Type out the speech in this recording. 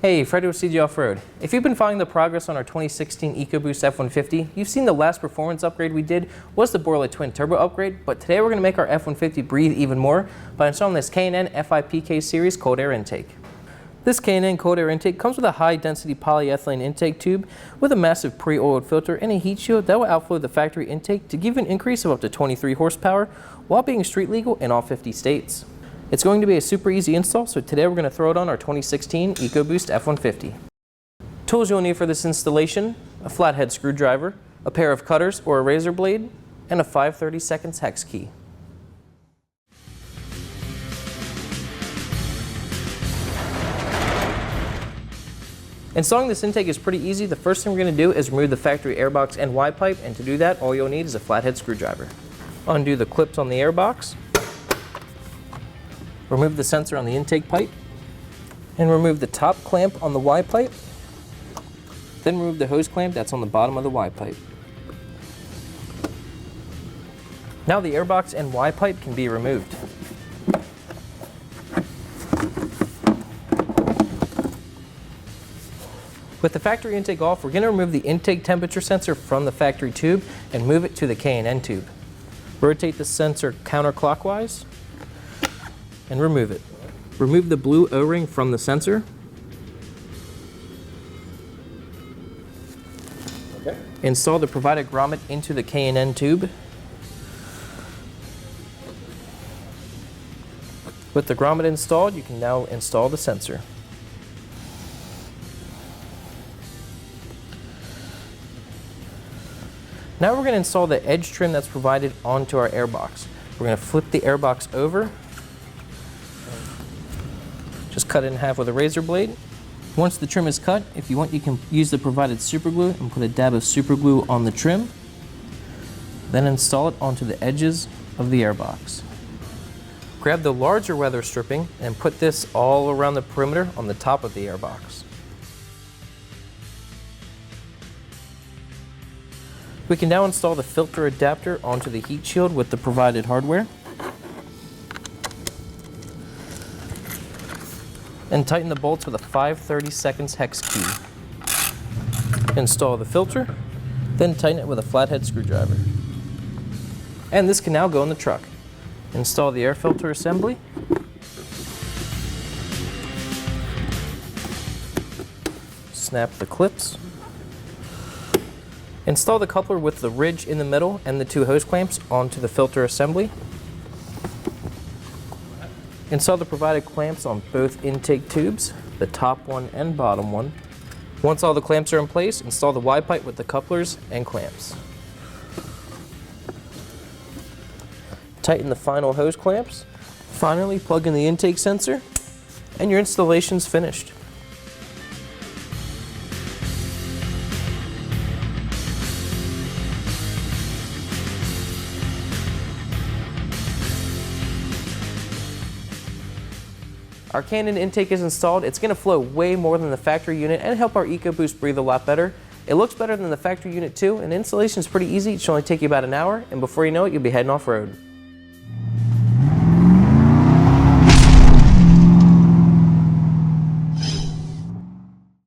Hey, Freddy with CG Off-Road. If you've been following the progress on our 2016 EcoBoost F-150, you've seen the last performance upgrade we did was the Borla Twin Turbo upgrade, but today we're going to make our F-150 breathe even more by installing this K&N FIPK series cold air intake. This K&N cold air intake comes with a high-density polyethylene intake tube with a massive pre-oiled filter and a heat shield that will outflow the factory intake to give you an increase of up to 23 horsepower while being street legal in all 50 states. It's going to be a super easy install, so today we're going to throw it on our 2016 EcoBoost F-150. Tools you'll need for this installation: a flathead screwdriver, a pair of cutters or a razor blade, and a 5/32 hex key. Installing this intake is pretty easy. The first thing we're going to do is remove the factory airbox and Y pipe, and to do that all you'll need is a flathead screwdriver. Undo the clips on the airbox. Remove the sensor on the intake pipe, and remove the top clamp on the Y pipe. Then remove the hose clamp that's on the bottom of the Y pipe. Now the airbox and Y pipe can be removed. With the factory intake off, we're going to remove the intake temperature sensor from the factory tube and move it to the K&N tube. Rotate the sensor counterclockwise and remove it. Remove the blue O-ring from the sensor. Okay. Install the provided grommet into the K&N tube. With the grommet installed, you can now install the sensor. Now we're going to install the edge trim that's provided onto our airbox. We're going to flip the airbox over. Just cut it in half with a razor blade. Once the trim is cut, if you want, you can use the provided superglue and put a dab of superglue on the trim. Then install it onto the edges of the airbox. Grab the larger weather stripping and put this all around the perimeter on the top of the airbox. We can now install the filter adapter onto the heat shield with the provided hardware. And tighten the bolts with a 5/32 hex key. Install the filter, then tighten it with a flathead screwdriver. And this can now go in the truck. Install the air filter assembly. Snap the clips. Install the coupler with the ridge in the middle and the two hose clamps onto the filter assembly. Install the provided clamps on both intake tubes, the top one and bottom one. Once all the clamps are in place, install the Y pipe with the couplers and clamps. Tighten the final hose clamps. Finally, plug in the intake sensor, and your installation's finished. Our K&N intake is installed. It's going to flow way more than the factory unit and help our EcoBoost breathe a lot better. It looks better than the factory unit too, and installation is pretty easy. It should only take you about an hour, and before you know it, you'll be heading off-road.